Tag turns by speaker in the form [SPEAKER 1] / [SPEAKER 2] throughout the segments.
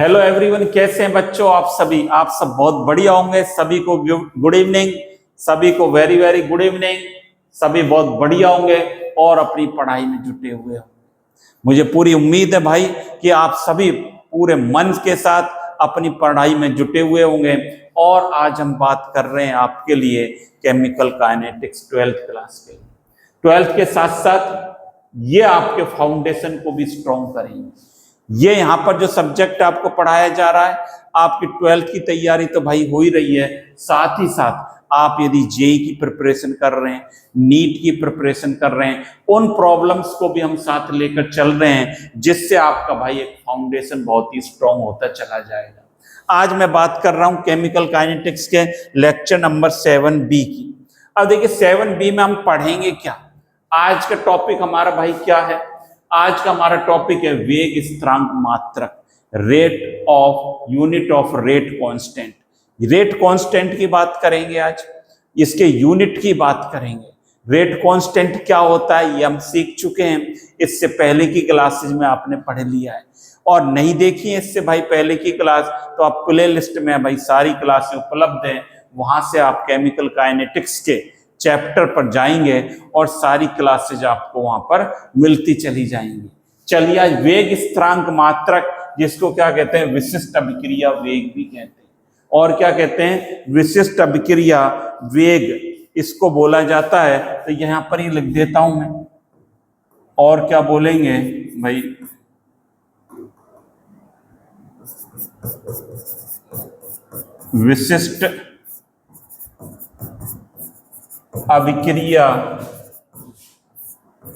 [SPEAKER 1] Hello everyone, कैसे हैं बच्चों आप सभी। आप सब बहुत बढ़िया होंगे। सभी को गुड इवनिंग, सभी को वेरी वेरी गुड इवनिंग। सभी बहुत बढ़िया होंगे और अपनी पढ़ाई में जुटे हुए होंगे। मुझे पूरी उम्मीद है भाई कि आप सभी पूरे मन के साथ अपनी पढ़ाई में जुटे हुए होंगे। और आज हम बात कर रहे हैं आपके लिए केमिकल काइनेटिक्स 12th क्लास के। 12th के साथ साथ ये आपके फाउंडेशन को भी स्ट्रॉन्ग करेंगे। ये यहाँ पर जो सब्जेक्ट आपको पढ़ाया जा रहा है, आपकी 12th की तैयारी तो भाई हो ही रही है, साथ ही साथ आप यदि जेई की प्रिपरेशन कर रहे हैं, नीट की प्रिपरेशन कर रहे हैं, उन प्रॉब्लम्स को भी हम साथ लेकर चल रहे हैं, जिससे आपका भाई एक फाउंडेशन बहुत ही स्ट्रॉन्ग होता चला जाएगा। आज मैं बात कर रहा हूं केमिकल काइनेटिक्स के लेक्चर नंबर 7B की। अब देखिए 7B में हम पढ़ेंगे क्या। आज का टॉपिक हमारा भाई क्या है? आज का हमारा टॉपिक है वेग स्थिरांक मात्रक, rate of unit of rate constant. Rate constant की बात करेंगे आज, इसके यूनिट की बात करेंगे। रेट कांस्टेंट क्या होता है ये हम सीख चुके हैं, इससे पहले की क्लासेज में आपने पढ़ लिया है। और नहीं देखी है इससे भाई पहले की क्लास, तो आप प्ले लिस्ट में भाई सारी क्लासें उपलब्ध हैं, वहां से आप केमिकल काइनेटिक्स के चैप्टर पर जाएंगे और सारी क्लासेज आपको वहां पर मिलती चली जाएंगी। चलिए आज वेग स्थिरांक मात्रक, जिसको क्या कहते हैं, विशिष्ट अभिक्रिया वेग भी कहते हैं, और क्या कहते हैं, विशिष्ट अभिक्रिया वेग इसको बोला जाता है। तो यहां पर ही लिख देता हूं मैं। और क्या बोलेंगे भाई, विशिष्ट अभिक्रिया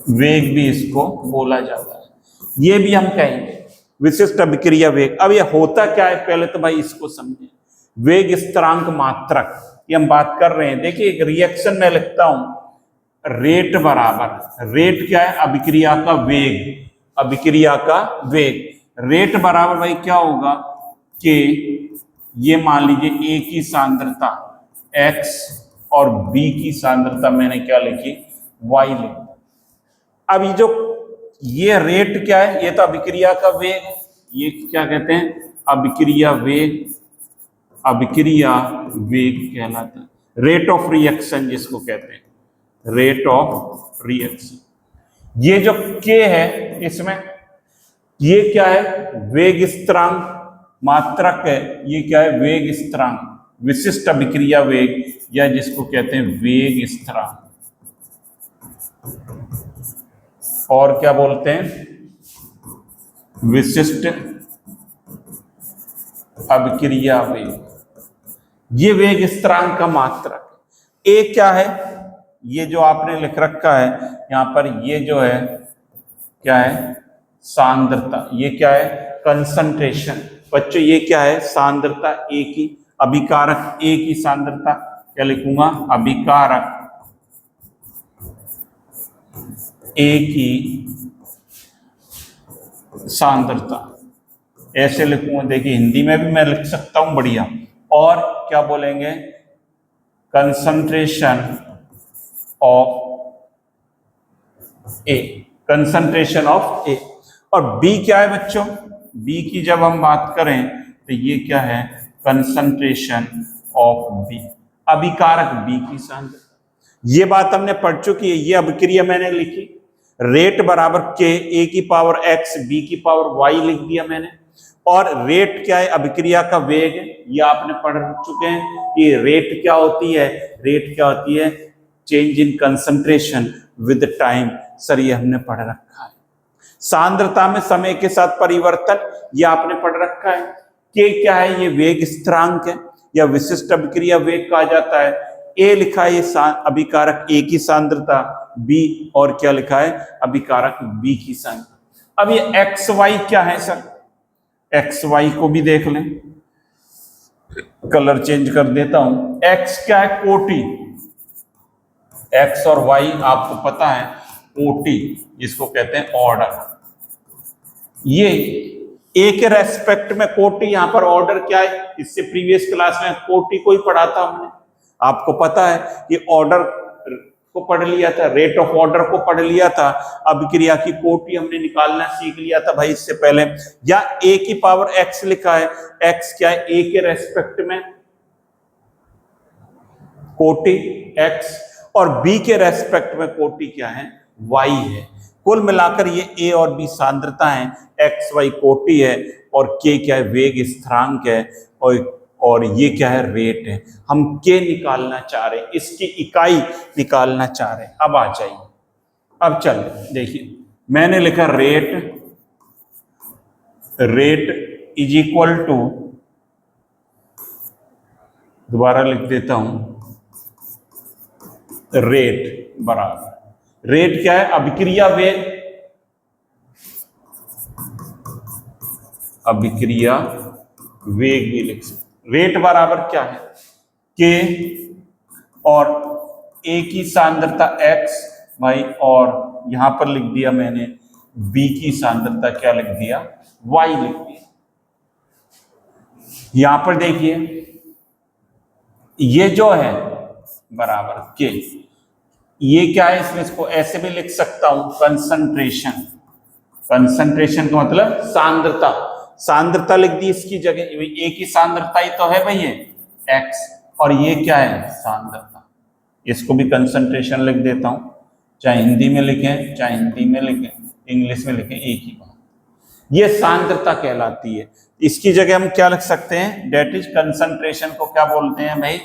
[SPEAKER 1] वेग भी इसको बोला जाता है। ये भी हम कहेंगे विशिष्ट अभिक्रिया वेग। अब ये होता क्या है पहले तो भाई इसको समझें। वेग स्थिरांक मात्रक ये हम बात कर रहे हैं। देखिए एक रिएक्शन में लिखता हूं, रेट बराबर, रेट क्या है, अभिक्रिया का वेग, अभिक्रिया का वेग। रेट बराबर भाई क्या होगा कि ये मान लीजिए ए की सांद्रता x और B की सांद्रता मैंने क्या लिखी, y लिखी। अब ये रेट क्या है, ये तो अभिक्रिया का वेग, ये क्या कहते हैं, अभिक्रिया वेग, अभिक्रिया वेग कहलाता है। रेट ऑफ रिएक्शन जिसको कहते हैं, रेट ऑफ रिएक्शन। ये जो K है इसमें, ये क्या है, वेग स्थिरांक मात्रक है। ये क्या है, वेग स्थिरांक, विशिष्ट अभिक्रिया वेग, या जिसको कहते हैं वेग स्थिरांक। और क्या बोलते हैं, विशिष्ट अभिक्रिया वेग। ये वेग स्थिरांक का मात्रक। ए क्या है, ये जो आपने लिख रखा है यहां पर, ये जो है क्या है, सांद्रता। ये क्या है, कंसंट्रेशन। बच्चों ये क्या है, सांद्रता ए की, अभिकारक ए की सांद्रता क्या लिखूंगा, अभिकारक ए की सांद्रता, ऐसे लिखूंगा। देखिए हिंदी में भी मैं लिख सकता हूं बढ़िया। और क्या बोलेंगे, concentration of A, concentration of A. और बी क्या है बच्चों, बी की जब हम बात करें तो ये क्या है, कंसंट्रेशन ऑफ बी, अभिकारक बी की सांद्रता। ये बात हमने पढ़ चुकी है। ये अभिक्रिया मैंने लिखी, रेट बराबर के, ए की पावर x, बी की पावर y लिख दिया मैंने। और रेट क्या है, अभिक्रिया का वेग, ये आपने पढ़ चुके हैं कि रेट क्या होती है, रेट क्या होती है, change in concentration with time. Sir ये हमने पढ़ रखा है। सांद्रता में समय के साथ परिवर्तन, ये आपने पढ़ रखा है। के क्या है, ये वेग स्थिरांक है या विशिष्ट अभिक्रिया वेग कहा जाता है। ए लिखा है, ये अभिकारक ए की सांद्रता, बी और क्या लिखा है, अभिकारक बी की सांद्रता। अब ये एक्स वाई क्या है सर, एक्स वाई को भी देख लें, कलर चेंज कर देता हूं। एक्स क्या है, कोटि, एक्स और वाई आपको पता है, कोटि जिसको कहते हैं ऑर्डर। ये ए के रेस्पेक्ट में कोटि, यहां पर ऑर्डर क्या है, इससे प्रीवियस क्लास में कोटि को ही पढ़ा था हमने। आपको पता है कि ऑर्डर को पढ़ लिया था, रेट ऑफ ऑर्डर को पढ़ लिया था, अभिक्रिया की कोटि हमने निकालना सीख लिया था भाई इससे पहले। या ए की पावर एक्स लिखा है, एक्स क्या है, ए के रेस्पेक्ट में कोटि एक्स, और बी के रेस्पेक्ट में कोटि क्या है, वाई है। कुल मिलाकर ये ए और बी सांद्रता है, एक्स वाई कोटि है, और के क्या है, वेग स्थिरांक है, और ये क्या है, रेट है। हम के निकालना चाह रहे हैं, इसकी इकाई निकालना चाह रहे हैं। अब आ जाइए, अब चलिए देखिए, मैंने लिखा रेट इज इक्वल टू, दोबारा लिख देता हूं, रेट बराबर, रेट क्या है, अभिक्रिया वेग, अभिक्रिया वेग भी लिख सकते। रेट बराबर क्या है, के और ए की सांद्रता एक्स वाई, और यहां पर लिख दिया मैंने बी की सांद्रता क्या लिख दिया, वाई लिख दिया। यहां पर देखिए ये जो है बराबर के, ये क्या है, इसमें इसको ऐसे भी लिख सकता हूं, कंसंट्रेशन, कंसंट्रेशन का मतलब सांद्रता, सांद्रता लिख दी इसकी जगह, ए की सांद्रता ही तो है भाई ये एक्स, और ये क्या है, सांद्रता, इसको भी कंसंट्रेशन लिख देता हूं, चाहे हिंदी में लिखें, चाहे हिंदी में लिखें, इंग्लिश में लिखें, एक ही बात, ये सांद्रता कहलाती है। इसकी जगह हम क्या लिख सकते हैं, डेट इज, कंसंट्रेशन को क्या बोलते हैं भाई,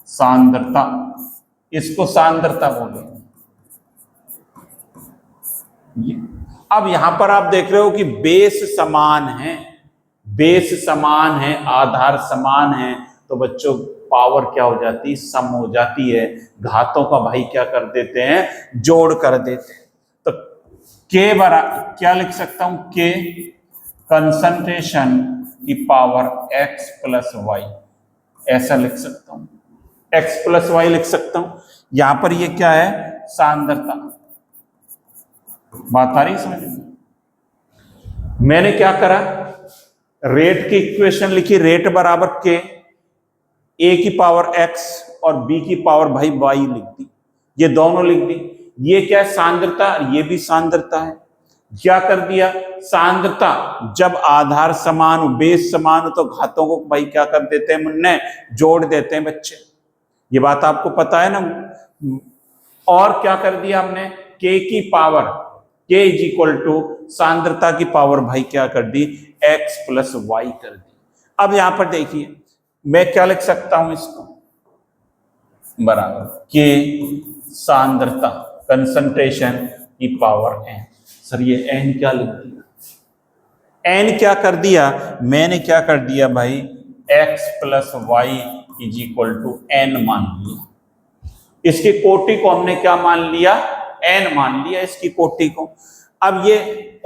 [SPEAKER 1] सांद्रता, इसको सांद्रता बोलेंगे। अब यहां पर आप देख रहे हो कि बेस समान है, बेस समान है, आधार समान है, तो बच्चों पावर क्या हो जाती है, सम हो जाती है, घातों का भाई क्या कर देते हैं, जोड़ कर देते हैं। तो के बराबर क्या लिख सकता हूं, के कंसंट्रेशन की पावर x प्लस वाई, ऐसा लिख सकता हूं, x प्लस वाई लिख सकता हूं। यहां पर ये क्या है, सांद्रता, बात आ रही समझ में। मैंने क्या करा, रेट की इक्वेशन लिखी, रेट बराबर के, ए की पावर x और b की पावर भाई y लिख दी, ये दोनों लिख दी। ये क्या है, सांद्रता, ये भी सांद्रता है। क्या कर दिया, सांद्रता जब आधार समान हो, बेस समान हो, तो घातों को भाई क्या कर देते हैं मुन्ने, जोड़ देते हैं बच्चे, ये बात आपको पता है ना। और क्या कर दिया हमने, k की power, k is equal to सांद्रता की पावर भाई क्या कर दी, x प्लस वाई कर दी। अब यहां पर देखिए मैं क्या लिख सकता हूं, इसको बराबर k सांद्रता, कंसंट्रेशन की पावर n। सर ये n क्या लिख दिया, n क्या कर दिया, मैंने क्या कर दिया भाई, x plus Y is equal to n मान लिया। इसकी कोटि को हमने क्या मान लिया, n मान लिया इसकी कोटि को। अब ये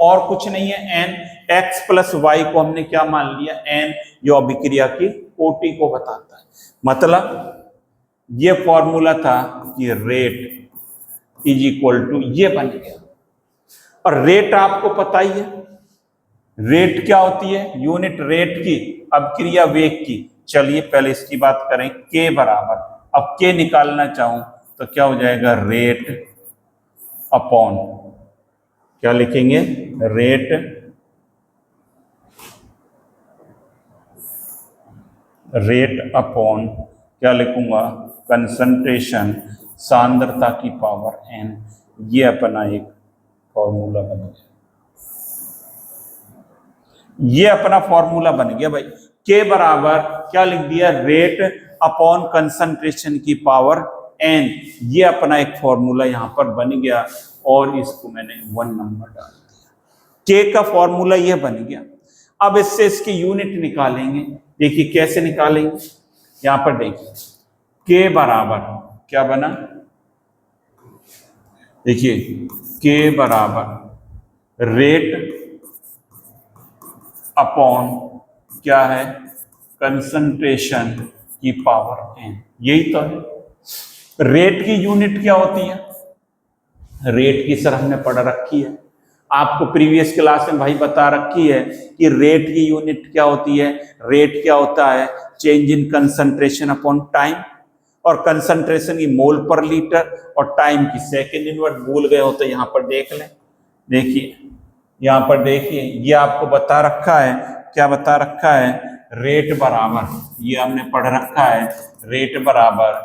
[SPEAKER 1] और कुछ नहीं है, n, x प्लस वाई को हमने क्या मान लिया, n, जो अभिक्रिया की कोटि को बताता है। मतलब ये फॉर्मूला था कि रेट इज इक्वल टू, ये बन गया। और रेट आपको पता ही है, रेट क्या होती है, यूनिट रेट की, अभिक्रिया वेग की। चलिए पहले इसकी बात करें, के बराबर, अब के निकालना चाहूं तो क्या हो जाएगा, रेट अपॉन, क्या लिखेंगे, रेट अपॉन क्या लिखूंगा, कंसंट्रेशन, सांद्रता की पावर n। ये अपना एक फॉर्मूला बन गया, ये अपना फॉर्मूला बन गया भाई। के बराबर क्या लिख दिया, रेट अपॉन कंसंट्रेशन की पावर n, ये अपना एक फॉर्मूला यहां पर बन गया, और इसको मैंने 1 नंबर डाल दिया। के का फॉर्मूला ये बन गया। अब इससे इसकी यूनिट निकालेंगे, देखिए कैसे निकालेंगे, यहां पर देखिए के बराबर क्या बना, देखिए के बराबर रेट अपॉन क्या है, कंसंट्रेशन की पावर n, यही तो है। रेट की यूनिट क्या होती है, रेट की सर हमने पढ़ रखी है, आपको प्रीवियस क्लास में भाई बता रखी है कि रेट की यूनिट क्या होती है, रेट क्या होता है, change in concentration upon time. और कंसंट्रेशन की मोल पर लीटर और टाइम की सेकंड इनवर्स। भूल गए हो तो यहाँ पर देख लें। देखिए यहाँ पर देखिए, ये आपको बता रखा है, क्या बता रखा है, रेट बराबर, ये हमने पढ़ रखा है, रेट बराबर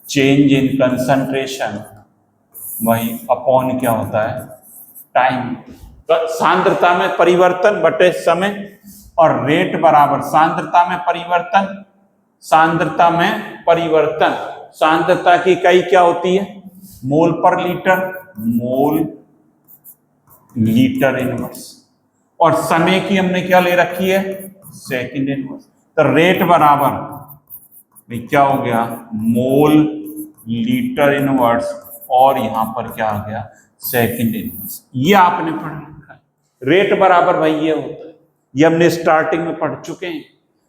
[SPEAKER 1] चेंज इन कंसंट्रेशन वही अपॉन क्या होता है, टाइम, सांद्रता में परिवर्तन बटे समय, और रेट बराबर सांद्रता में परिवर्तन, सांद्रता में परिवर्तन, सांद्रता की इकाई क्या होती है, मोल पर लीटर, मोल लीटर इनवर्स, और समय की हमने क्या ले रखी है, सेकंड इनवर्स। तो रेट बराबर भाई क्या हो गया, मोल लीटर इनवर्स, और यहां पर क्या आ गया, सेकंड इनवर्स। ये आपने पढ़ रखा है। रेट बराबर भाई ये होता है, ये हमने स्टार्टिंग में पढ़ चुके हैं,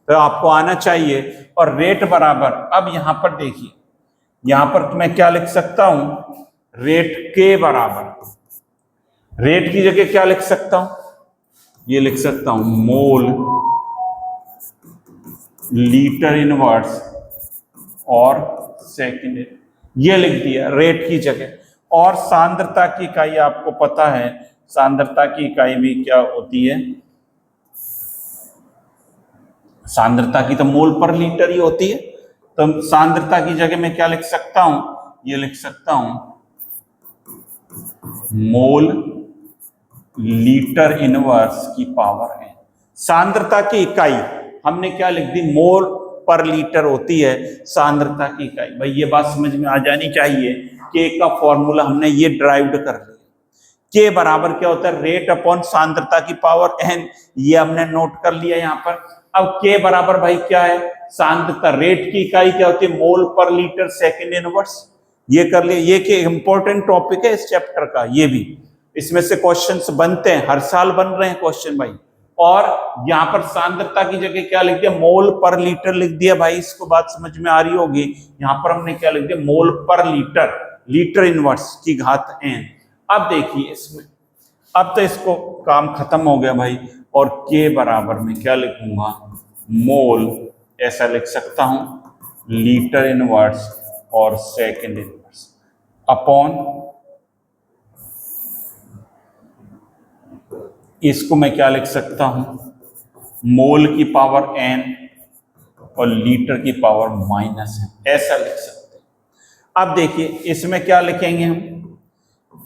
[SPEAKER 1] तो आपको आना चाहिए। और रेट बराबर, अब यहां पर देखिए, यहां पर मैं क्या लिख सकता हूं, रेट के बराबर, रेट की जगह क्या लिख सकता हूं, ये लिख सकता हूं मोल लीटर इनवर्स और सेकंड, ये लिख दिया रेट की जगह। और सांद्रता की इकाई आपको पता है, सांद्रता की इकाई भी क्या होती है, सांद्रता की तो मोल पर लीटर ही होती है। तो सांद्रता की जगह मैं क्या लिख सकता हूं, ये लिख सकता हूं मोल लीटर इनवर्स की पावर है। सांद्रता की इकाई हमने क्या लिख दी, मोल पर लीटर होती है सांद्रता की इकाई। भाई ये बात समझ में आ जानी चाहिए, के का फॉर्मूला हमने ये ड्राइव्ड कर लिया। के बराबर क्या होता है, रेट अपॉन सांद्रता की पावर एन, ये हमने नोट कर लिया यहाँ पर। अब के बराबर भाई क्या है, सांद्रता, रेट की इकाई क्या होती है, मोल पर लीटर सेकंड इनवर्स, ये कर लिया। ये के इंपॉर्टेंट टॉपिक है इस चैप्टर का, ये भी इसमें से क्वेश्चंस बनते हैं, हर साल बन रहे हैं क्वेश्चन भाई। और यहाँ पर सांद्रता की जगह क्या लिख दिया, मोल पर लीटर लिख दिया भाई, इसको बात समझ में आ रही होगी। यहाँ पर हमने क्या लिख दिया, मोल पर लीटर, लीटर इनवर्स की घात एन। अब देखिए इसमें, अब तो इसको काम खत्म हो गया भाई। और के बराबर में क्या लिखूंगा, मोल, ऐसा लिख सकता हूं लीटर इनवर्स और सेकंड इनवर्स अपॉन, इसको मैं क्या लिख सकता हूं, मोल की पावर एन और लीटर की पावर माइनस है, ऐसा लिख सकते हैं। अब देखिए इसमें क्या लिखेंगे हम,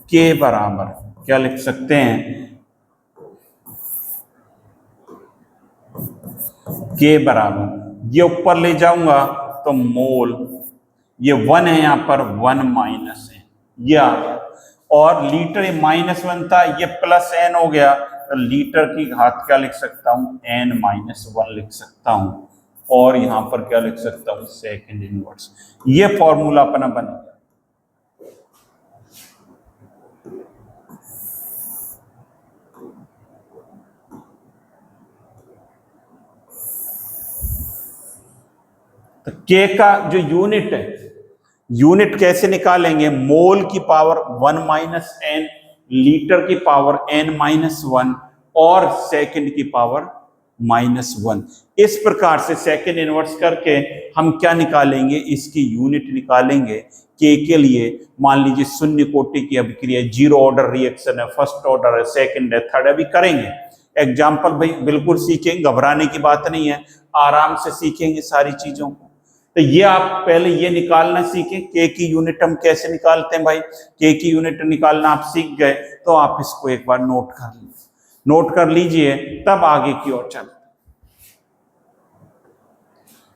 [SPEAKER 1] के बराबर क्या लिख सकते हैं, के बराबर, ये ऊपर ले जाऊंगा तो मोल, ये 1 है यहाँ पर, 1 माइनस है, ये आ गया। और लीटर -1 था, ये प्लस एन हो गया, तो लीटर की घात क्या लिख सकता हूं, n-1 लिख सकता हूं। और यहां पर क्या लिख सकता हूं, सेकंड इनवर्स। ये फॉर्मूला अपना बन गया। तो के का जो यूनिट है, यूनिट कैसे निकालेंगे, मोल की पावर 1 माइनस एन, लीटर की पावर n-1 और सेकंड की पावर -1। इस प्रकार से सेकंड इनवर्स करके हम क्या निकालेंगे, इसकी यूनिट निकालेंगे। के लिए मान लीजिए शून्य कोटि की अभिक्रिया, 0 ऑर्डर रिएक्शन है, फर्स्ट ऑर्डर है, सेकंड है, थर्ड, अभी करेंगे एग्जाम्पल भाई, बिल्कुल सीखेंगे, घबराने की बात नहीं है, आराम से सीखेंगे सारी चीजों को। तो ये आप पहले ये निकालना सीखें, के की यूनिट हम कैसे निकालते हैं भाई, के की यूनिट निकालना आप सीख गए तो आप इसको एक बार नोट कर लीजिए, नोट कर लीजिए, तब आगे की ओर चलते।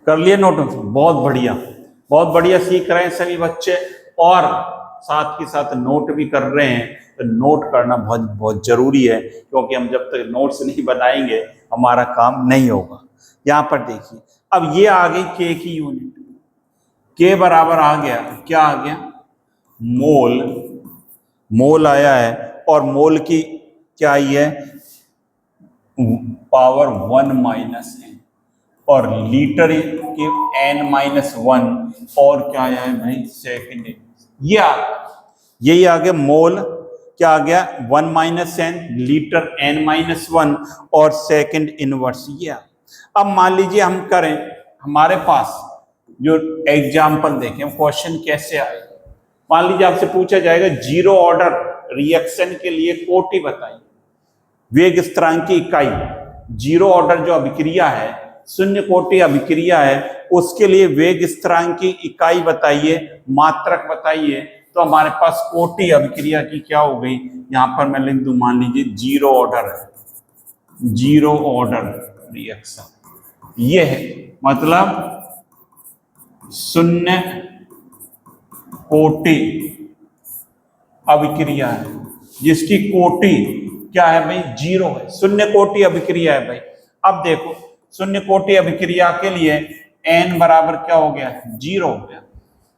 [SPEAKER 1] कर लिए नोट, बहुत बढ़िया सीख रहे हैं सभी बच्चे, और साथ के साथ नोट भी कर रहे हैं। तो नोट करना बहुत बहुत जरूरी है, क्योंकि हम जब तक नोट्स नहीं बनाएंगे हमारा काम नहीं होगा। यहां पर देखिए, अब ये आ गई के की यूनिट, के बराबर आ गया, क्या आ गया, मोल, मोल आया है, और मोल की क्या आई है, पावर 1 माइनस एन, और लीटर के n-1, और क्या आया है भाई, सेकंड। यही आ गया, मोल क्या आ गया, 1 माइनस एन, लीटर n-1 और सेकंड इनवर्स। ये अब मान लीजिए हम करें, हमारे पास जो एग्जाम्पल देखें क्वेश्चन कैसे आए। मान लीजिए आपसे पूछा जाएगा जीरो ऑर्डर रिएक्शन के लिए कोटि बताइए, वेग स्थिरांक की इकाई। जीरो ऑर्डर जो अभिक्रिया है, शून्य कोटि अभिक्रिया है, उसके लिए वेग स्थिरांक की इकाई बताइए, मात्रक बताइए। तो हमारे पास कोटि अभिक्रिया की क्या हो गई, यहां पर मैं लिख दूं, मान लीजिए जीरो ऑर्डर है, जीरो ऑर्डर रिएक्शन ये है, मतलब शून्य कोटि अभिक्रिया है जिसकी कोटि क्या है भाई, जीरो है, शून्य कोटि अभिक्रिया है भाई। अब देखो शून्य कोटि अभिक्रिया के लिए n बराबर क्या हो गया, जीरो हो गया।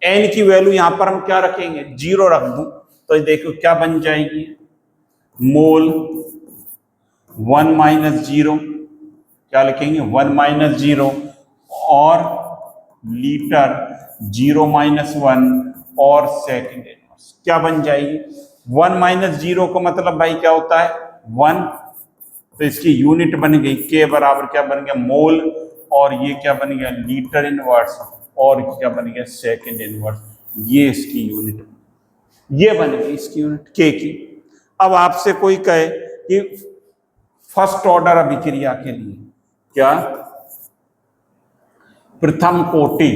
[SPEAKER 1] n की वैल्यू यहां पर हम क्या रखेंगे, जीरो रख दूं, तो देखो क्या बन जाएगी, मोल 1 माइनस जीरो, क्या लिखेंगे 1 माइनस जीरो, और लीटर 0 माइनस 1 और सेकेंड इनवर्स क्या बन जाएगी। 1 माइनस जीरो का मतलब भाई क्या होता है 1, तो इसकी यूनिट बन गई के बराबर क्या बन गया, मोल, और ये क्या बन गया लीटर इनवर्स, और क्या बन गया सेकेंड इनवर्स, ये इसकी यूनिट, ये बन गई इसकी यूनिट के की। अब आपसे कोई कहे कि फर्स्ट ऑर्डर अभिक्रिया के लिए क्या, प्रथम कोटि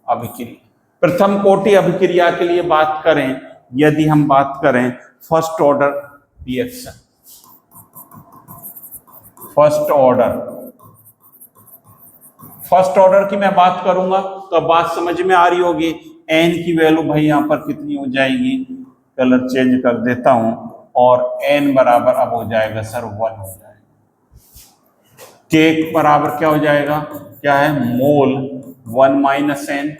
[SPEAKER 1] अभिक्रिया, प्रथम कोटि अभिक्रिया के लिए बात करें, यदि हम बात करें first order reaction, first order की मैं बात करूंगा तो बात समझ में आ रही होगी। n की वैल्यू भाई यहां पर कितनी हो जाएगी, कलर चेंज कर देता हूं, और n बराबर अब हो जाएगा सर 1 हो जाएगा। k बराबर क्या हो जाएगा, क्या है मोल 1 minus n,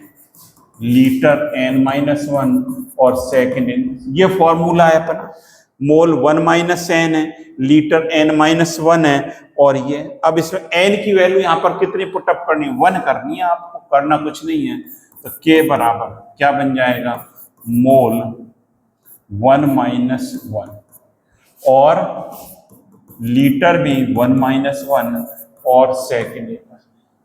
[SPEAKER 1] litre n minus 1 और सेकेंड n, ये फॉर्मूला है अपना, मोल 1 माइनस n है, लीटर n माइनस 1 है, और ये अब इसमें n की वैल्यू यहां पर कितनी पुटअप करनी है, 1 करनी है, आपको करना कुछ नहीं है। तो k बराबर क्या बन जाएगा, मोल 1 माइनस 1, और लीटर भी 1 माइनस 1 और सेकेंड,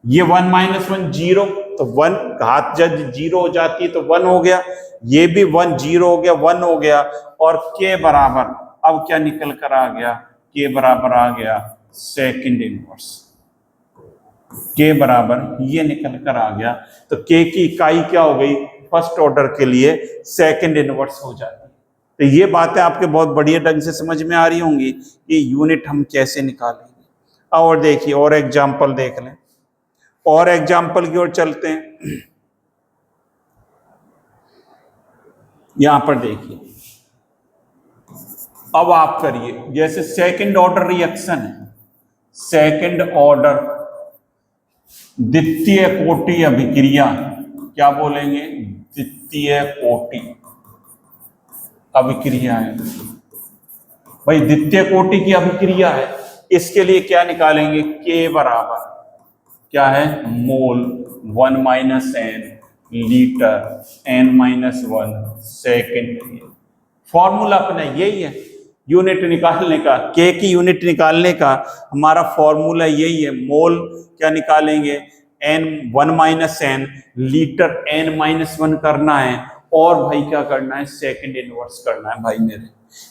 [SPEAKER 1] ये 1 माइनस 1 जीरो, तो 1 घात जब जीरो हो जाती है तो 1 हो गया, ये भी 1 जीरो हो गया 1 हो गया, और के बराबर अब क्या निकल कर आ गया, के बराबर आ गया सेकेंड इनवर्स, के बराबर ये निकल कर आ गया। तो के की इकाई क्या हो गई, फर्स्ट ऑर्डर के लिए सेकेंड इनवर्स हो जाती है। तो ये बातें आपके बहुत बढ़िया ढंग से समझ में आ रही होंगी कि यूनिट हम कैसे निकालेंगे। और देखिए और एग्जाम्पल देख लें, और एग्जाम्पल की ओर चलते हैं। यहां पर देखिए, अब आप करिए, जैसे सेकंड ऑर्डर रिएक्शन है, सेकंड ऑर्डर द्वितीय कोटि अभिक्रिया, क्या बोलेंगे, द्वितीय कोटि अभिक्रिया है भाई, द्वितीय कोटि की अभिक्रिया है, इसके लिए क्या निकालेंगे, के बराबर क्या है, मोल 1 minus n, litre n minus 1 second. Formula अपना यही है यूनिट निकालने का, के की यूनिट निकालने का हमारा फॉर्मूला यही है, मोल क्या निकालेंगे n 1 minus n, litre n minus 1 करना है, और भाई क्या करना है, सेकेंड इनवर्स करना है भाई मेरे,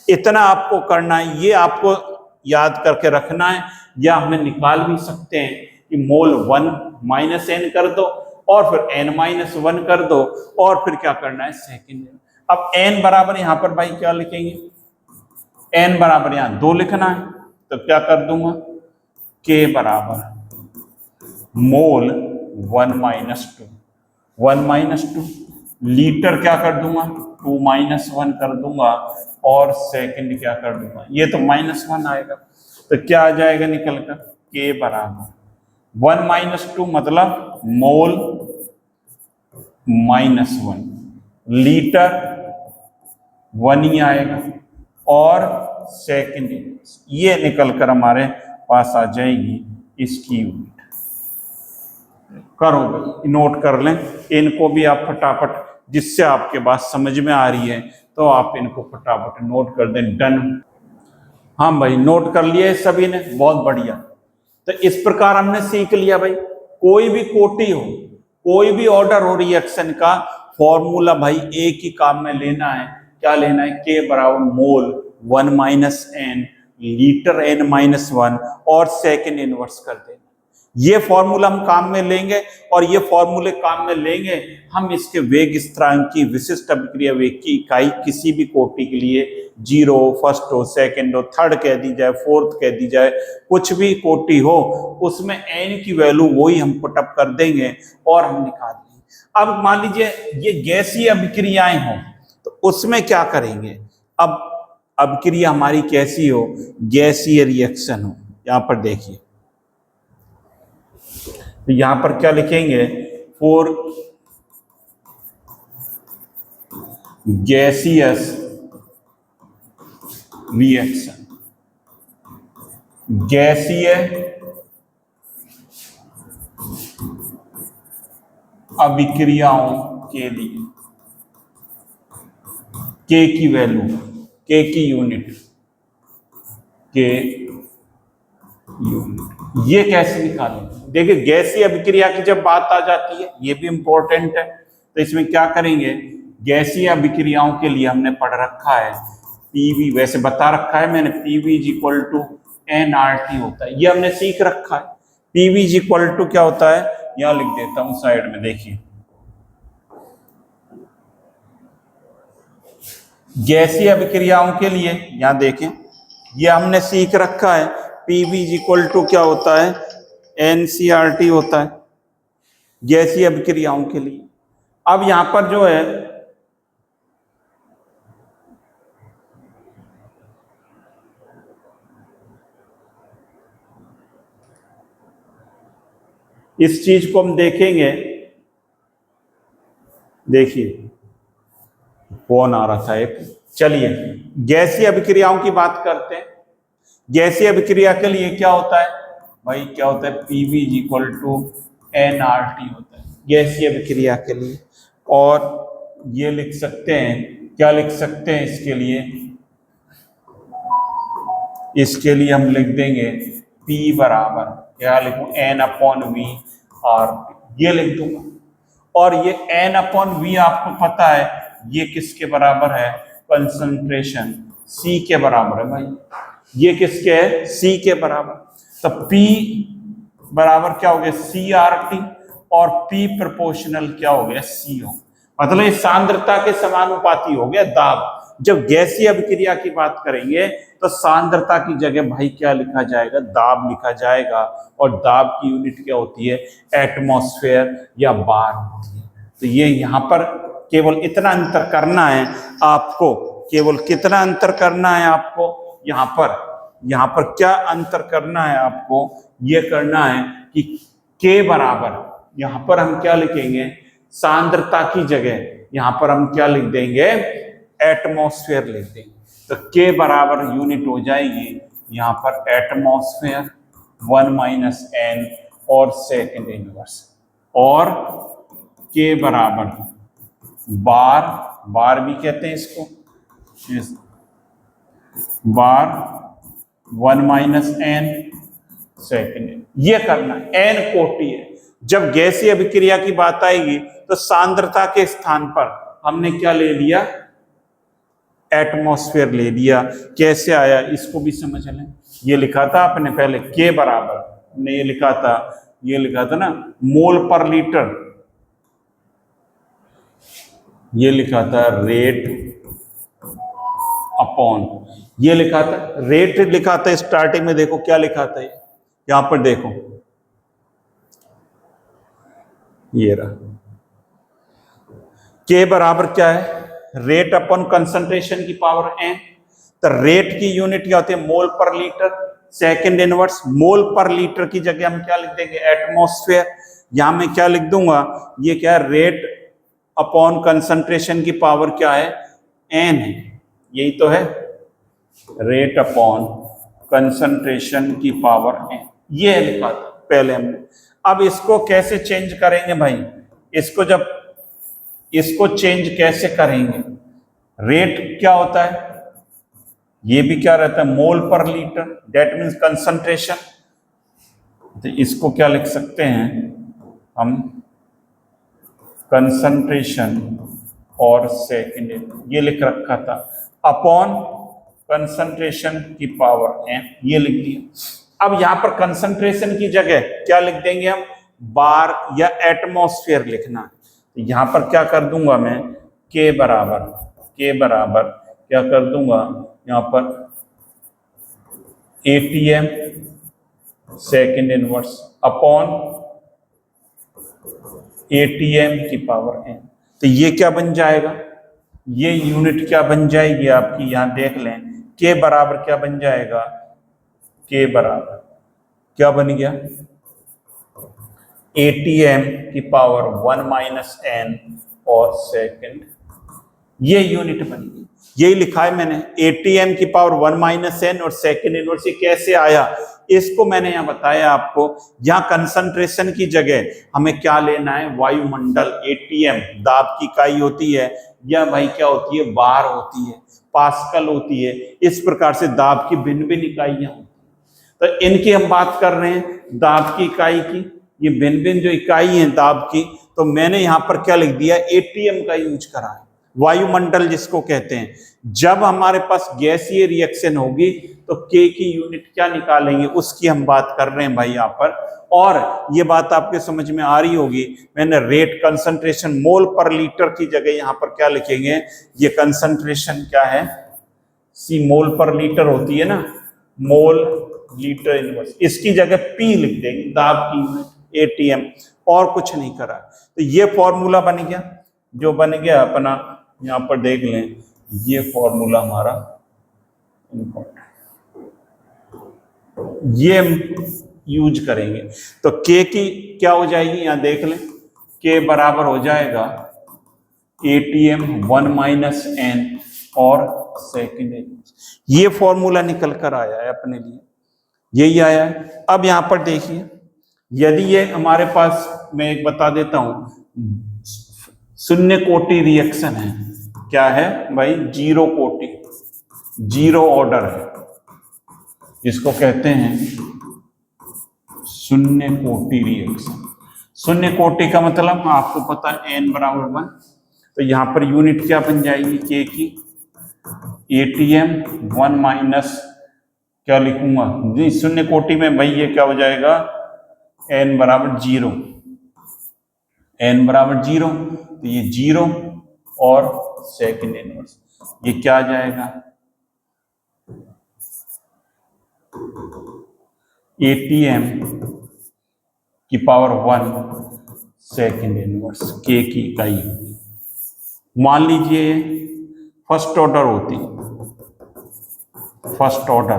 [SPEAKER 1] इतना आपको करना है, ये आपको याद करके रखना है, या हमें निकाल भी सकते हैं कि मोल 1 माइनस n कर दो और फिर n माइनस 1 कर दो, और फिर क्या करना है सेकेंड। अब n बराबर यहां पर भाई क्या लिखेंगे, n बराबर यहां 2 लिखना है, तो क्या कर दूंगा, k बराबर मोल 1 माइनस 2, 1 माइनस 2, लीटर क्या कर दूंगा 2 माइनस 1 कर दूंगा, और सेकंड क्या कर दूंगा, ये तो माइनस 1 आएगा, तो क्या आ जाएगा निकल कर, के बराबर 1 माइनस 2 मतलब मोल माइनस 1, लीटर 1 ही आएगा, और सेकंड ये निकल कर हमारे पास आ जाएगी इसकी यूनिट। करो भाई, नोट कर लें इनको भी आप फटाफट, जिससे आपके बात समझ में आ रही है तो आप इनको फटाफट नोट कर दें, डन। हाँ भाई नोट कर लिए सभी ने, बहुत बढ़िया। तो इस प्रकार हमने सीख लिया भाई, कोई भी कोटि हो, कोई भी ऑर्डर हो रिएक्शन का, फॉर्मूला भाई एक ही काम में लेना है, क्या लेना है, के बराबर mole 1 minus N litre n minus 1 और सेकेंड इनवर्स कर देना। ये फॉर्मूला हम काम में लेंगे, और ये फॉर्मूले काम में लेंगे हम इसके वेग स्थिरांक की विशिष्ट अभिक्रिया वेग की इकाई किसी भी कोटि के लिए 0 फर्स्ट हो, सेकंड हो, थर्ड कह दी जाए, फोर्थ कह दी जाए, कुछ भी कोटि हो उसमें n की वैल्यू वही हम पुटअप कर देंगे और हम निकाल लेंगे। अब मान लीजिए ये गैसीय अभिक्रियाएं हो तो उसमें क्या करेंगे, अब अभिक्रिया हमारी कैसी हो, गैसीय रिएक्शन हो। यहां पर देखिए, तो यहां पर क्या लिखेंगे, फॉर गैसियस रिएक्शन, गैसीय अभिक्रियाओं के लिए के की वैल्यू, के की यूनिट, के यूनिट, ये कैसे निकालें। देखिए गैसीय अभिक्रिया की जब बात आ जाती है, ये भी इंपॉर्टेंट है, तो इसमें क्या करेंगे, गैसीय अभिक्रियाओं के लिए हमने पढ़ रखा है पीवी, वैसे बता रखा है मैंने, PV is equal to nRT होता है, ये हमने सीख रखा है। पीवी इज इक्वल टू क्या होता है, यहां लिख देता हूं साइड में, देखिए गैसीय अभिक्रियाओं के लिए, यहां देखें ये हमने सीख रखा है, पीवी इज इक्वल टू क्या होता है, NCRT होता है गैसीय अभिक्रियाओं के लिए। अब यहां पर जो है इस चीज को हम देखेंगे, देखिए फोन आ रहा था एक, चलिए गैसीय अभिक्रियाओं की बात करते हैं। गैसीय अभिक्रिया के लिए क्या होता है भाई, क्या होता है, PV is equal to nRT होता है गैसीय अभिक्रिया के लिए। और ये लिख सकते हैं, क्या लिख सकते हैं इसके लिए, इसके लिए हम लिख देंगे P बराबर क्या लिखूं, N/V/RT, ये लिख दूंगा। और ये N/V आपको पता है ये किसके बराबर है, कंसंट्रेशन C के बराबर है भाई, ये किसके है, C के बराबर। तो P बराबर क्या हो गया, CRT, और P प्रोपोर्शनल क्या हो गया, CO, मतलब ये सांद्रता के समानुपाती हो गया दाब। जब गैसीय अभिक्रिया की बात करेंगे तो सांद्रता की जगह भाई क्या लिखा जाएगा, दाब लिखा जाएगा, और दाब की यूनिट क्या होती है, एटमॉस्फेयर या बार होती है। तो ये यहाँ पर केवल इतना अंतर करना है आपको, केवल कितना अंतर करना है आपको, यहाँ पर क्या अंतर करना है आपको, ये करना है कि के बराबर, यहाँ पर हम क्या लिखेंगे, सांद्रता की जगह यहाँ पर हम क्या लिख देंगे, एटमॉस्फेयर लिख देंगे। तो के बराबर यूनिट हो जाएगी यहाँ पर एटमॉस्फेयर 1 माइनस n और सेकेंड इनवर्स, और के बराबर बार, बार भी कहते हैं इसको, बार 1 माइनस n सेकेंड, ये करना है। n कोटि है, जब गैसीय अभिक्रिया की बात आएगी तो सांद्रता के स्थान पर हमने क्या ले लिया, एटमॉस्फेयर ले लिया। कैसे आया इसको भी समझ लें, ये लिखा था आपने पहले के बराबर, हमने ये लिखा था ना मोल पर लीटर, ये लिखा था रेट अपॉन, ये लिखा था रेट, लिखा था स्टार्टिंग में, देखो क्या लिखा था, यहां पर देखो ये रहा, के बराबर क्या है, रेट अपॉन कंसंट्रेशन की पावर n। तो रेट की यूनिट क्या होती है, मोल पर लीटर, सेकंड इनवर्स, मोल पर लीटर की जगह हम क्या लिख देंगे, एटमॉस्फेयर। यहां मैं क्या लिख दूंगा, ये क्या है, रेट अपॉन कंसंट्रेशन की पावर क्या है, n है, यही तो है, रेट अपॉन कंसंट्रेशन की पावर n, ये लिखा था पहले हमने। अब इसको कैसे चेंज करेंगे भाई, इसको चेंज कैसे करेंगे, रेट क्या होता है, ये भी क्या रहता है, मोल पर लीटर, दैट मीन्स कंसंट्रेशन, तो इसको क्या लिख सकते हैं हम, कंसंट्रेशन और सेकेंड, ये लिख रखा था, अपॉन कंसंट्रेशन की पावर एन, ये लिख दिया। अब यहां पर कंसंट्रेशन की जगह क्या लिख देंगे हम, बार या एटमॉस्फेयर लिखना है। तो यहां पर क्या कर दूंगा मैं, के बराबर क्या कर दूंगा यहां पर ATM second inverse upon ATM की पावर एन। तो ये क्या बन जाएगा, ये यूनिट क्या बन जाएगी आपकी, यहां देख लें, के बराबर क्या बन जाएगा, के बराबर क्या बन गया, एटीएम की पावर 1 माइनस एन और सेकेंड, ये यूनिट बन गई। यही लिखा है मैंने, एटीएम की पावर 1 माइनस एन और सेकेंड इनवर्स। ये कैसे आया, इसको मैंने यहां बताया आपको। यहां कंसंट्रेशन की जगह हमें क्या लेना है, वायुमंडल, एटीएम दाब की इकाई होती है, या भाई क्या होती है, बार होती है, पास्कल होती है। इस प्रकार से दाब की भिन्न भिन्न इकाइयां होती हैं। तो इनकी हम बात कर रहे हैं, दाब की इकाई की, ये भिन्न भिन्न जो इकाई है दाब की। तो मैंने यहां पर क्या लिख दिया, एटीएम का यूज करा है, वायुमंडल जिसको कहते हैं। जब हमारे पास गैसीय रिएक्शन होगी तो के की यूनिट क्या निकालेंगे, उसकी हम बात कर रहे हैं भाई यहाँ पर। और ये बात आपके समझ में आ रही होगी, मैंने रेट कंसंट्रेशन मोल पर लीटर की जगह यहाँ पर क्या लिखेंगे, ये कंसंट्रेशन क्या है, सी मोल पर लीटर होती है ना, मोल लीटर इनवर्स, इसकी जगह पी लिख देंगे, दाब की यूनिट एटीएम, और कुछ नहीं करा। तो ये फॉर्मूला बन गया, जो बन गया अपना, यहाँ पर देख लें, ये फॉर्मूला हमारा ये यूज करेंगे। तो के की क्या हो जाएगी, यहां देख लें, के बराबर हो जाएगा एटीएम 1 माइनस एन और सेकेंड एन। ये फॉर्मूला निकल कर आया है अपने लिए, यही आया है। अब यहां पर देखिए, यदि ये हमारे पास, मैं एक बता देता हूं, शून्य कोटि रिएक्शन है, क्या है भाई, जीरो कोटि, जीरो ऑर्डर है, इसको कहते हैं शून्य कोटि रिएक्शन। शून्य कोटि का मतलब आपको पता है एन बराबर 1। तो यहां पर यूनिट क्या बन जाएगी के की, एटीएम 1 माइनस क्या लिखूंगा जी, शून्य कोटि में भाई ये क्या हो जाएगा, एन बराबर 0, एन बराबर 0। तो ये 0 और सेकेंड इनवर्स, ये क्या आ जाएगा, एटीएम की पावर 1 सेकेंड इनवर्स, के की इकाई होगी। मान लीजिए फर्स्ट ऑर्डर होती, फर्स्ट ऑर्डर,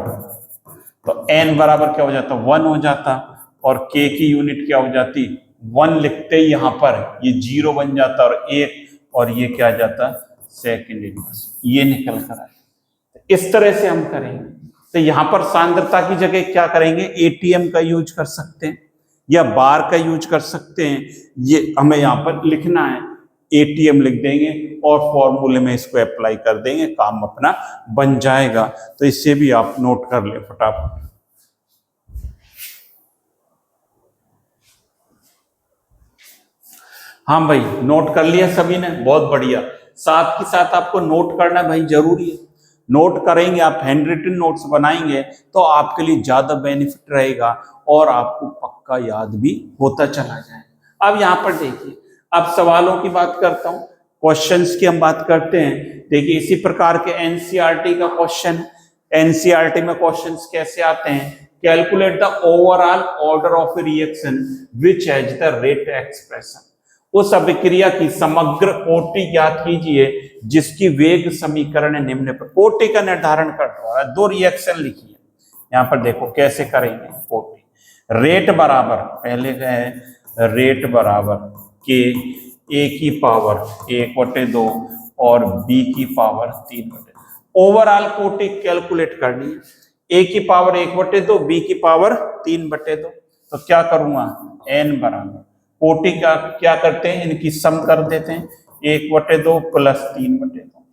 [SPEAKER 1] तो एन बराबर क्या हो जाता, 1 हो जाता, और के की यूनिट क्या हो जाती, 1 लिखते ही यहां पर ये 0 बन जाता, और 1, और ये क्या आ जाता, सेकेंड इनवर्स, ये निकल कर आए। इस तरह से हम करेंगे। तो यहां पर सांद्रता की जगह क्या करेंगे, एटीएम का यूज कर सकते हैं या बार का यूज कर सकते हैं। ये हमें यहां पर लिखना है, एटीएम लिख देंगे और फॉर्मूले में इसको अप्लाई कर देंगे, काम अपना बन जाएगा। तो इससे भी आप नोट कर ले फटाफट। हाँ भाई, नोट कर लिया सभी ने, बहुत बढ़िया। साथ के साथ आपको नोट करना भाई जरूरी है। नोट करेंगे आप, हैंड रिटन नोट्स बनाएंगे तो आपके लिए ज्यादा बेनिफिट रहेगा और आपको पक्का याद भी होता चला जाए। अब यहाँ पर देखिए, अब सवालों की बात करता हूँ, क्वेश्चंस की हम बात करते हैं। देखिए इसी प्रकार के एनसीईआरटी का क्वेश्चन, एनसीईआरटी में क्वेश्चंस कैसे आते हैं, calculate the overall order of A reaction which has the rate expression. उस अभिक्रिया की समग्र कोटि ज्ञात कीजिए जिसकी वेग समीकरण निम्न पर। कोटि का निर्धारण कर रहा है, 2 रिएक्शन लिखिए। यहां पर देखो कैसे करेंगे कोटि। रेट बराबर, पहले है रेट बराबर के ए की पावर 1/2 और बी की पावर 3/2। ओवरऑल कोटि कैलकुलेट करनी है, ए की पावर 1/2, बी की पावर 3/2। तो क्या करूंगा, एन बराबर कोटि का क्या करते हैं, इनकी सम कर देते हैं, 1/2 प्लस 3/2।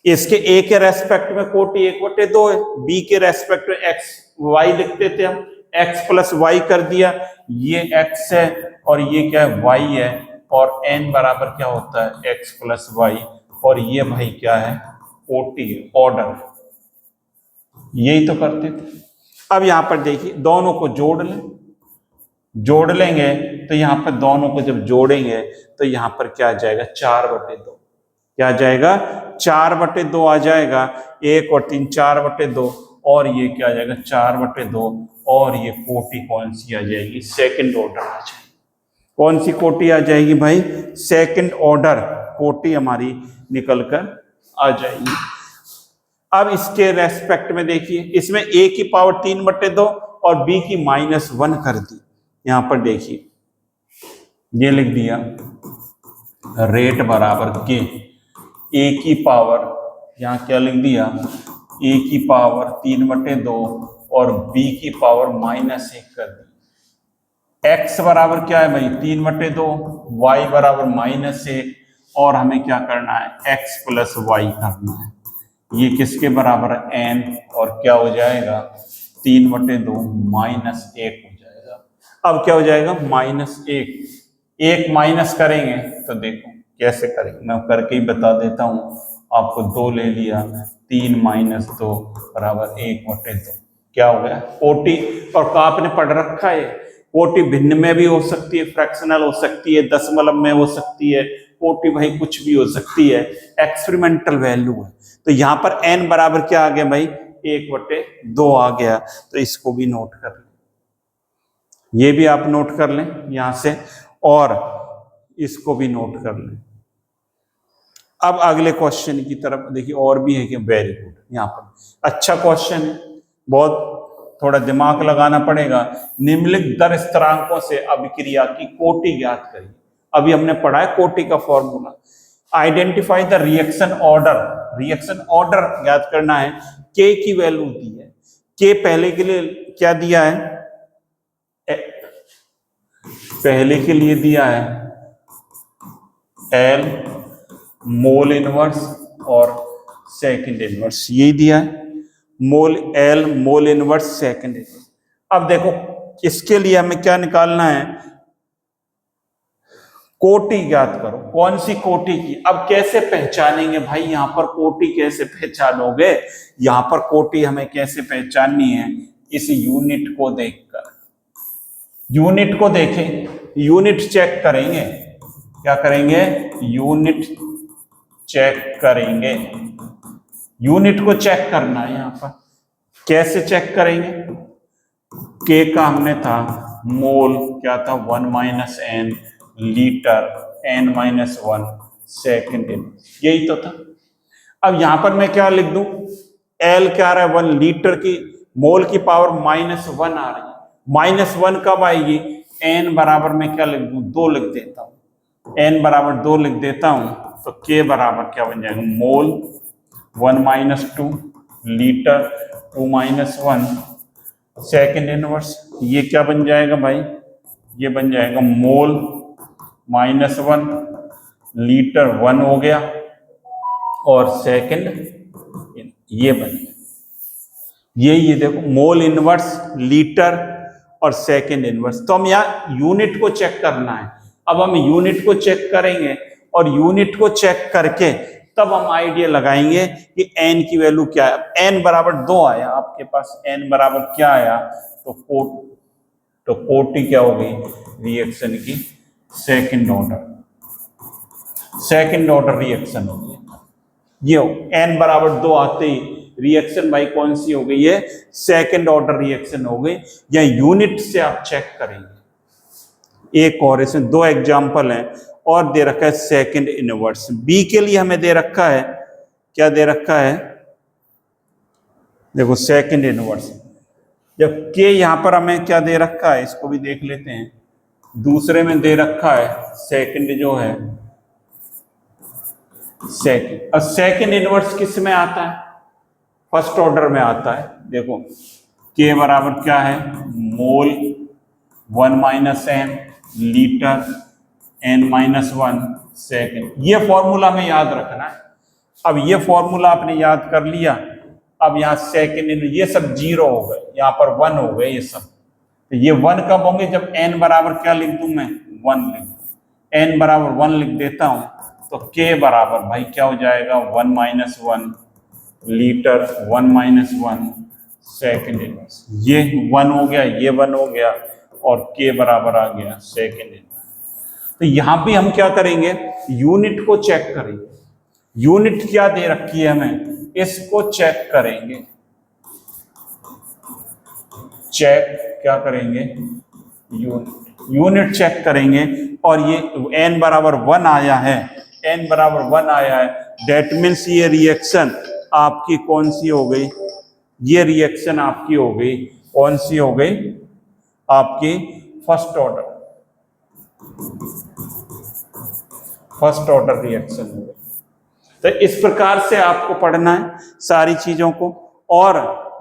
[SPEAKER 1] इसके ए के रेस्पेक्ट में कोटि 1/2 है, बी के रेस्पेक्ट में एक्स वाई लिख देते हैं हम, x प्लस वाई कर दिया, ये x है और ये क्या है y है, और n बराबर क्या होता है x प्लस वाई, और ये भाई क्या है OT है, ऑर्डर। यही तो करते थे। अब यहां पर देखिए दोनों को जोड़ लें, जोड़ लेंगे तो यहां पर दोनों को जब जोड़ेंगे तो यहां पर क्या आ जाएगा 4/2, क्या आ जाएगा 4/2 आ जाएगा, 1 और 3 4/2, और ये क्या आ जाएगा 4/2, और ये कोटि कौन सी आ जाएगी सेकंड ऑर्डर आ जाएगी। कौन सी कोटि आ जाएगी भाई सेकंड ऑर्डर कोटि हमारी निकल कर आ जाएगी। अब इसके रेस्पेक्ट में देखिए, इसमें a की पावर 3/2 और b की -1 कर दी। यहां पर देखिए ये लिख दिया रेट बराबर के a की पावर, यहां क्या लिख दिया a की पावर 3/2 और b की पावर -1 कर दी। x बराबर क्या है भाई 3/2, y बराबर -1, और हमें क्या करना है x प्लस वाई करना है। ये किसके बराबर है n, और क्या हो जाएगा 3/2 -1 हो जाएगा। अब क्या हो जाएगा -1, 1 माइनस करेंगे तो देखो कैसे करेंगे, मैं करके ही बता देता हूं आपको। 2 ले लिया, 3 - 2 बराबर 1/2, क्या हो गया कोटि। और आपने पढ़ रखा है कोटि भिन्न में भी हो सकती है, फ्रैक्शनल हो सकती है, दशमलव में हो सकती है, कोटि भाई कुछ भी हो सकती है, एक्सपेरिमेंटल वैल्यू है। तो यहां पर n बराबर क्या आ गया भाई 1/2 आ गया, तो इसको भी नोट कर लें, ये भी आप नोट कर लें यहां से, और इसको भी नोट कर लें। अब अगले क्वेश्चन की तरफ देखिए, और भी है कि वेरी गुड, यहाँ पर अच्छा क्वेश्चन है, बहुत थोड़ा दिमाग लगाना पड़ेगा। निम्नलिखित दर स्थिरांकों से अभिक्रिया की कोटि ज्ञात करिए। अभी हमने पढ़ा है कोटि का formula. Identify the reaction order, reaction order ज्ञात करना है। के की वैल्यू दी है, के पहले के लिए क्या दिया है, पहले के लिए दिया है एल मोल इनवर्स और सेकंड इनवर्स, यही दिया है mole L mole inverse second inverse. अब देखो इसके लिए हमें क्या निकालना है, कोटि ज्ञात करो। कौन सी कोटि की, अब कैसे पहचानेंगे भाई, यहां पर कोटि कैसे पहचानोगे, यहां पर कोटि हमें कैसे पहचाननी है, इस यूनिट को देखकर, यूनिट को देखें, यूनिट चेक करेंगे, क्या करेंगे यूनिट चेक करेंगे, यूनिट को चेक करना है। यहां पर कैसे चेक करेंगे, के का हमने था मोल क्या था 1 - n litre, n-1 second in, यही तो था। अब यहां पर मैं क्या लिख दूं, एल क्या आ रहा है 1 लीटर की, मोल की पावर -1 आ रही है, -1 कब आएगी, n बराबर में क्या लिख दूं 2 लिख देता हूं, n बराबर 2 लिख देता हूं, तो k बराबर क्या बन जाएगा मोल 1 - 2 लीटर 2 - 1 सेकेंड इनवर्स, ये क्या बन जाएगा भाई, ये बन जाएगा मोल -1 लीटर 1 हो गया, और सेकेंड ये बन गया, ये देखो मोल इनवर्स लीटर और सेकेंड इनवर्स। तो हम यहाँ यूनिट को चेक करना है। अब हम यूनिट को चेक करेंगे, और यूनिट को चेक करके तब हम आइडिया लगाएंगे कि n की वैल्यू क्या है। n बराबर 2 आया आपके पास, n बराबर क्या आया, तो कोटि क्या हो गई रिएक्शन की second order, second order reaction हो गई। ये n बराबर 2 आते ही रिएक्शन भाई कौन सी हो गई है, सेकंड ऑर्डर रिएक्शन हो गई। या यूनिट से आप चेक करेंगे। एक और इसमें 2 एग्जांपल हैं, और दे रखा है सेकंड इनवर्स। बी के लिए हमें दे रखा है, क्या दे रखा है, देखो सेकंड इनवर्स। जब के यहां पर हमें क्या दे रखा है, इसको भी देख लेते हैं। दूसरे में दे रखा है सेकंड जो है सेकंड, और सेकंड इनवर्स किस में आता है, फर्स्ट ऑर्डर में आता है। देखो के बराबर क्या है मोल 1 - n लीटर n-1 सेकेंड। ये फॉर्मूला में याद रखना है। अब ये फॉर्मूला आपने याद कर लिया। अब यहाँ सेकेंड, ये सब 0 हो गए, यहाँ पर 1 हो गए ये सब, तो ये 1 कब होंगे, जब n बराबर क्या लिख दूं मैं, 1 लिख दूं। n बराबर 1 लिख देता हूं तो k बराबर भाई क्या हो जाएगा, 1 - 1 लीटर, 1 - 1 सेकेंड इनवर्स। ये 1 हो गया, ये 1 हो गया, और k बराबर आ गया सेकेंड इनवर्स। तो यहां भी हम क्या करेंगे, यूनिट को चेक करेंगे। यूनिट क्या दे रखी है हमें, इसको चेक करेंगे। चेक क्या करेंगे, यूनिट चेक करेंगे। और ये n बराबर 1 आया है, n बराबर 1 आया है, डेट मीन्स ये रिएक्शन आपकी कौन सी हो गई, ये रिएक्शन आपकी हो गई, कौन सी हो गई, आपकी फर्स्ट ऑर्डर रिएक्शन हो गई। तो इस प्रकार से आपको पढ़ना है सारी चीजों को, और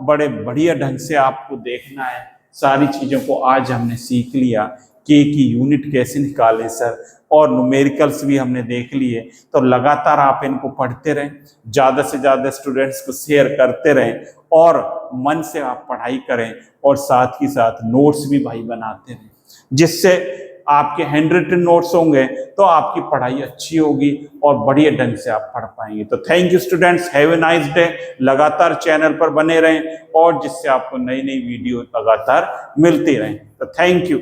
[SPEAKER 1] बड़े बढ़िया ढंग से आपको देखना है सारी चीजों को। आज हमने सीख लिया के की यूनिट कैसे निकालें सर, और न्यूमेरिकल्स भी हमने देख लिए। तो लगातार आप इनको पढ़ते रहें, ज्यादा से ज्यादा स्टूडेंट्स को शेयर करते रहें, और मन से आप पढ़ाई करें, और साथ ही साथ नोट्स भी भाई बनाते रहें, जिससे आपके हैंड रिटन नोट्स होंगे तो आपकी पढ़ाई अच्छी होगी और बढ़िया ढंग से आप पढ़ पाएंगे। तो thank you students, have a nice day. लगातार चैनल पर बने रहें, और जिससे आपको नई नई वीडियो लगातार मिलती रहें। तो थैंक यू।